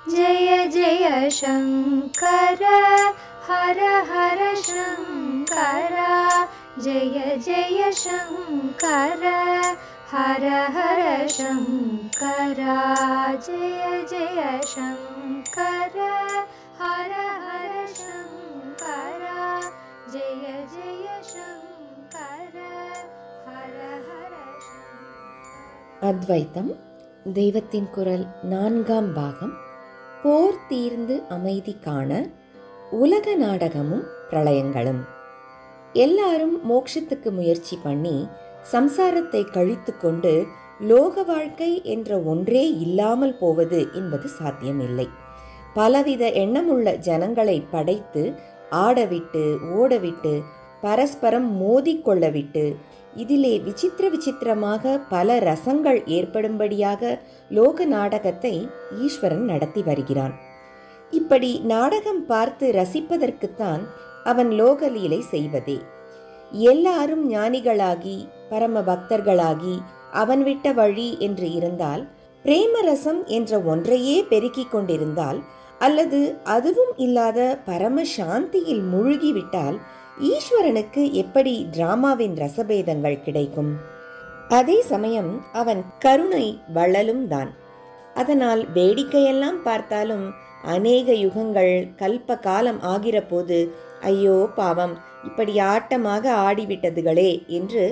जय जय शङ्कर हर हर शङ्कर जय जय शङ्कर हर हर शङ्कर जय जय शङ्कर हर हर शङ्कर जय जय शङ्कर हर हर शङ्कर. அத்வைத்தம் தெய்வத்தின் குரல் 4ஆம் பாகம். போர் தீர்ந்து அமைதி காண உலக நாடகமும் பிரளயங்களும். எல்லாரும் மோட்சத்துக்கு முயற்சி பண்ணி சம்சாரத்தை கழித்து கொண்டு லோக வாழ்க்கை என்ற ஒன்றே இல்லாமல் போவது என்பது சாத்தியமில்லை. பலவித எண்ணமுள்ள ஜனங்களை படைத்து ஆடவிட்டு ஓடவிட்டு பரஸ்பரம் மோதிக்கொள்ளவிட்டு இதிலே விசித்திரமாக பல ரசங்கள் ஏற்படும்படியாக லோக நாடகத்தை ஈஸ்வரன் நடத்தி வருகிறான். இப்படி நாடகம் பார்த்து ரசிப்பதற்குத்தான் அவன் லோகலீலை செய்வதே. எல்லாரும் ஞானிகளாகி பரம பக்தர்களாகி அவன் விட்ட வழி என்று இருந்தால், பிரேமரசம் என்ற ஒன்றையே பெருக்கிக் கொண்டிருந்தால், அல்லது அதுவும் இல்லாத பரம சாந்தியில் மூழ்கிவிட்டால் ஈஸ்வரனுக்கு எப்படி டிராமாவின் ரசபேதங்கள் கிடைக்கும்? அதே சமயம் அவன் கருணை வள்ளலும் தான். அதனால் வேடிக்கையெல்லாம் பார்த்தாலும் அநேக யுகங்கள் கல்ப காலம் ஆகிற போது ஐயோ பாவம் இப்படி ஆட்டமாக ஆடிவிட்டதுகளே என்று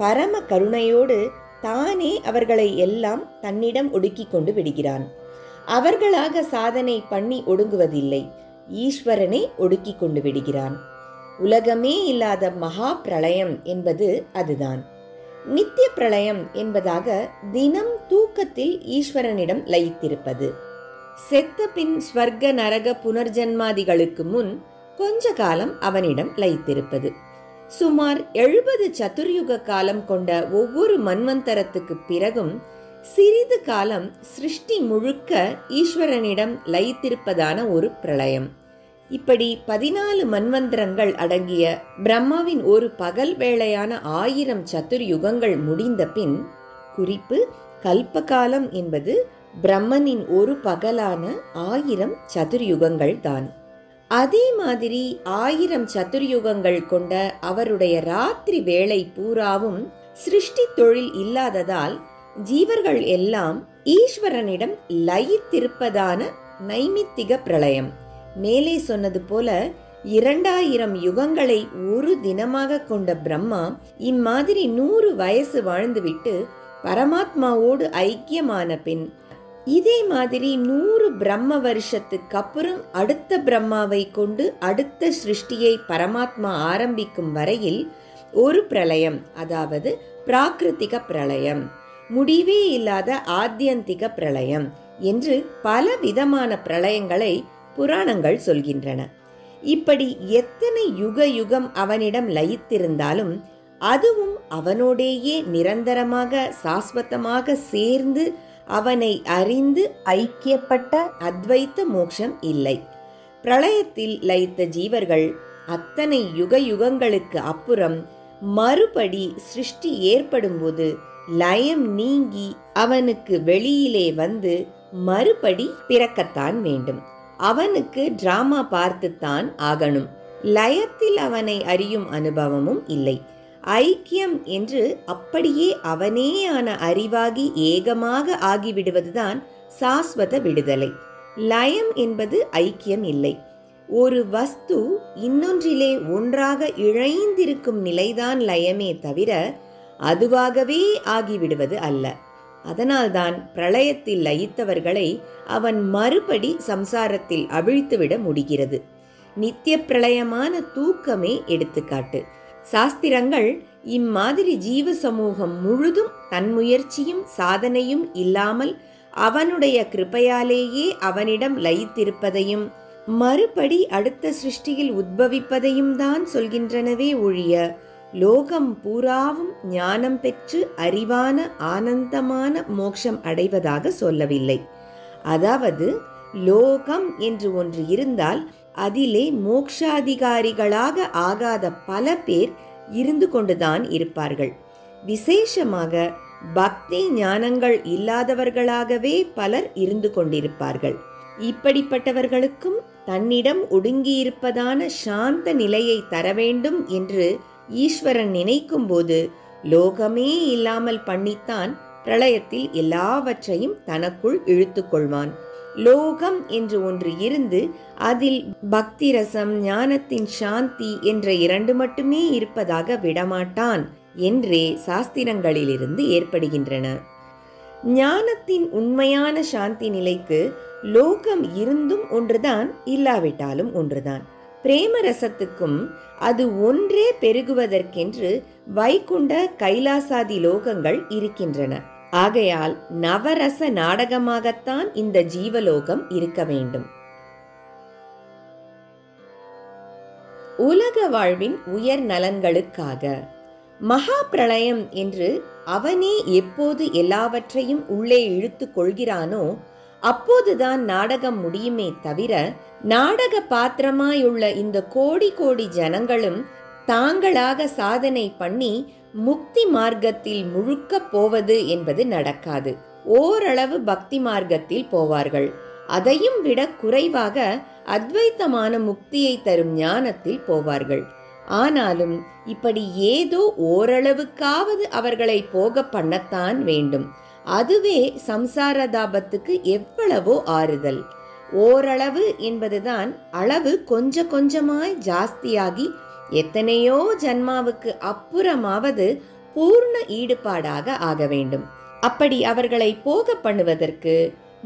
பரம கருணையோடு தானே அவர்களை எல்லாம் தன்னிடம் ஒடுக்கி கொண்டு விடுகிறான். அவர்களாக சாதனை பண்ணி ஒடுங்குவதில்லை, ஈஸ்வரனை ஒடுக்கி கொண்டு விடுகிறான். உலகமே இல்லாத மகா பிரளயம் என்பது அதுதான். நித்திய பிரளயம் என்பதாக தினம் தூக்கத்தில் ஈஸ்வரனிடம் லயித்திருப்பது. செத்த பின் ஸ்வர்க நரக புனர்ஜன்மாதிகளுக்கு முன் கொஞ்ச காலம் அவனிடம் லயித்திருப்பது. சுமார் 70 சதுர்யுக காலம் கொண்ட ஒவ்வொரு மன்வந்தரத்துக்கு பிறகும் சிறிது காலம் சிருஷ்டி முழுக்க ஈஸ்வரனிடம் லயித்திருப்பதான ஒரு பிரளயம். இப்படி 14 மன்வந்தரங்கள் அடங்கிய பிரம்மாவின் ஒரு பகல் வேளையான 1000 சதுர்யுகங்கள் முடிந்த பின், குறிப்பு கல்பகாலம் என்பது பிரம்மனின் ஒரு பகலான 1000 சதுர்யுகங்கள் தான். அதே மாதிரி 1000 சதுர்யுகங்கள் கொண்ட அவருடைய ராத்திரி வேளை பூராவும் சிருஷ்டி தொழில் இல்லாததால் ஜீவர்கள் எல்லாம் ஈஸ்வரனிடம் லயித்திருப்பதான நைமித்திக பிரளயம். மேலே சொன்னது போல 2000 யுகங்களை ஒரு தினமாக கொண்ட பிரம்மா இம்மாதிரி 100 வயசு வாழ்ந்துவிட்டு பரமாத்மாவோடு ஐக்கியமான பின், இதே மாதிரி 100 பிரம்ம வருஷத்துக்கு அப்புறம் அடுத்த பிரம்மாவை கொண்டு அடுத்த சிருஷ்டியை பரமாத்மா ஆரம்பிக்கும் வரையில் ஒரு பிரளயம், அதாவது பிராகிருத்திக பிரளயம், முடிவே இல்லாத ஆத்யந்திக பிரளயம் என்று பல விதமான பிரளயங்களை புராணங்கள் சொல்கின்றன. இப்படி எத்தனை யுக யுகம் அவனிடம் லயித்திருந்தாலும் அதுவும் அவனோடேயே நிரந்தரமாக சாஸ்வதமாக சேர்ந்து அவனை அறிந்து ஐக்கியப்பட்ட அத்வைத்த மோட்சம் இல்லை. பிரளயத்தில் லயித்த ஜீவர்கள் அத்தனை யுக யுகங்களுக்கு அப்புறம் மறுபடி சிருஷ்டி ஏற்படும் போது லயம் நீங்கி அவனுக்கு வெளியிலே வந்து மறுபடி பிறக்கத்தான் வேண்டும். அவனுக்கு டிராமா பார்த்துத்தான் ஆகணும். லயத்தில் அவனை அறியும் அனுபவமும் இல்லை. ஐக்கியம் என்று அப்படியே அவனேயான அறிவாகி ஏகமாக ஆகிவிடுவதுதான் சாஸ்வத விடுதலை. லயம் என்பது ஐக்கியம் இல்லை. ஒரு வஸ்து இன்னொன்றிலே ஒன்றாக இழைந்திருக்கும் நிலைதான் லயமே தவிர அதுவாகவே ஆகிவிடுவது அல்ல. அதனால்தான் பிரளயத்தில் லயித்தவர்களை அவன் மறுபடி சம்சாரத்தில் அவிழ்த்துவிட முடிகிறது. நித்திய பிரளயமான தூக்கமே எடுத்துக்காட்டு. சாஸ்திரங்கள் இம்மாதிரி ஜீவ சமூகம் முழுதும் தன் முயற்சியும் சாதனையும் இல்லாமல் அவனுடைய கிருபையாலேயே அவனிடம் லயித்திருப்பதையும் மறுபடி அடுத்த சிருஷ்டியில் உத்பவிப்பதையும் தான் சொல்கின்றனவே ஒழிய லோகம் பூராவும் ஞானம் பெற்று அறிவான ஆனந்தமான மோட்சம் அடைவதாக சொல்லவில்லை. அதாவது லோகம் என்று ஒன்று இருந்தால் அதிலே மோக்ஷாதிகாரிகளாக ஆகாத பல பேர் இருந்து கொண்டுதான் இருப்பார்கள். விசேஷமாக பக்தி ஞானங்கள் இல்லாதவர்களாகவே பலர் இருந்து கொண்டிருப்பார்கள். இப்படிப்பட்டவர்களுக்கும் தன்னிடம் ஒடுங்கியிருப்பதான சாந்த நிலையை தர வேண்டும் என்று ஈஸ்வரன் நினைக்கும் போது லோகமே இல்லாமல் பண்ணித்தான் பிரளயத்தில் எல்லாவற்றையும் தனக்குள் இழுத்துக் கொள்வான். லோகம் என்று ஒன்று இருந்து அதில் பக்தி ரசம், ஞானத்தின் சாந்தி என்ற இரண்டு மட்டுமே இருப்பதாக விடமாட்டான் என்றே சாஸ்திரங்களிலிருந்து ஏற்படுகின்றன. ஞானத்தின் உண்மையான சாந்தி நிலைக்கு லோகம் இருந்தும் ஒன்றுதான், இல்லாவிட்டாலும் ஒன்றுதான். பிரேமரசத்துக்கும் அது ஒன்றே பெருகுவதற்கென்று வைகுண்ட கைலாசாதி லோகங்கள் இருக்கின்றன. ஆகையால் நவரச நாடகமாகத்தான் இந்த ஜீவலோகம் இருக்க வேண்டும். உலக வாழ்வின் உயர் நலன்களுக்காக மகா பிரளயம் என்று அவனே எப்போது எல்லாவற்றையும் உள்ளே இழுத்து கொள்கிறானோ அப்போதுதான் நாடகம் முடியுமே தவிர, நாடக பாத்திரமாயுள்ள இந்த கோடி கோடி ஜனங்களும் தாங்களாக சாதனை பண்ணி முக்தி மார்க்கத்தில் முழுக்க போவது என்பது நடக்காது. ஓரளவு பக்தி மார்க்கத்தில் போவார்கள். அதையும் விட குறைவாக அத்வைத்தமான முக்தியை தரும் ஞானத்தில் போவார்கள். ஆனாலும் இப்படி ஏதோ ஓரளவுக்காவது அவர்களை போக பண்ணத்தான் வேண்டும். அதுவே சம்சார தாபத்துக்கு எவ்வளவோ ஆறுதல். ஓரளவு என்பதுதான் அளவு கொஞ்சம் கொஞ்சமாய் ஜாஸ்தியாகி எத்தனையோ ஜன்மாவுக்கு அப்புறமாவது பூர்ண ஈடுபாடாக ஆக வேண்டும். அப்படி அவர்களை போக பண்ணுவதற்கு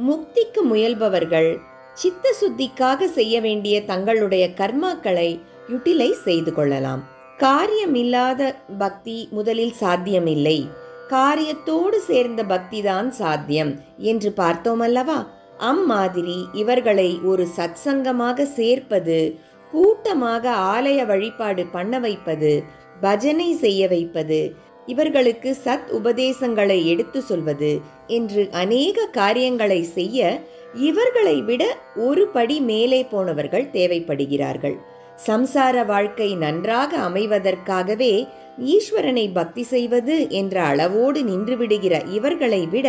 முக்திக்கு முயல்பவர்கள் சித்த சுத்திக்காக செய்ய வேண்டிய தங்களுடைய கர்மாக்களை யூட்டிலைஸ் செய்து கொள்ளலாம். காரியமில்லாத பக்தி முதலில் சாத்தியமில்லை, காரியத்தோடு சேர்ந்த பக்திதான் சாத்தியம் என்று பார்த்தோம் அல்லவா? அம்மாதிரி இவர்களை ஒரு சத்சங்கமாக சேர்ப்பது, கூட்டமாக ஆலய வழிபாடு பண்ண வைப்பது, பஜனை செய்ய வைப்பது, இவர்களுக்கு சத் உபதேசங்களை எடுத்து சொல்வது என்று அநேக காரியங்களை செய்ய இவர்களை விட ஒரு படி மேலே போனவர்கள் தேவைப்படுகிறார்கள். சம்சார வாழ்க்கை நன்றாக அமைவதற்காகவே ஈஸ்வரனை பக்தி செய்வது என்ற அளவோடு நின்று விடுகிற இவர்களை விட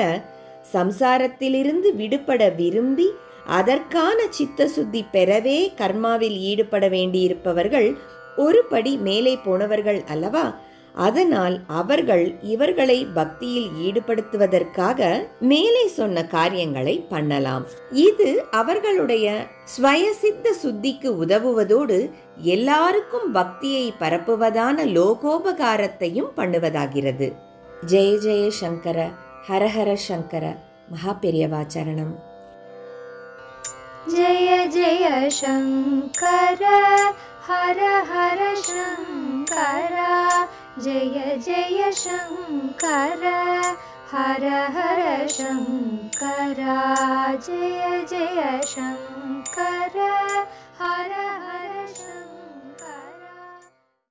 சம்சாரத்திலிருந்து விடுபட விரும்பி அதற்கான சித்த சுத்தி பெறவே கர்மாவில் ஈடுபட வேண்டியிருப்பவர்கள் ஒரு படி மேலே போனவர்கள் அல்லவா? அதனால் அவர்கள் இவர்களை பக்தியில் ஈடுபடுத்துவதற்காக மேலே சொன்ன காரியங்களை பண்ணலாம். இது அவர்களுடைய ஸ்வயசித்த சுத்திக்கு உதவுவதோடு எல்லாருக்கும் பக்தியை பரப்புவதான லோகோபகாரத்தையும் பண்ணுவதாகிறது. ஜெய ஜெய சங்கர, ஹரஹர சங்கர, மகா பெரியவாச்சரணம். जय जय शंकर, हर हर शंकर, जय जय शंकर, हर हर शंकर, जय जय शंकर.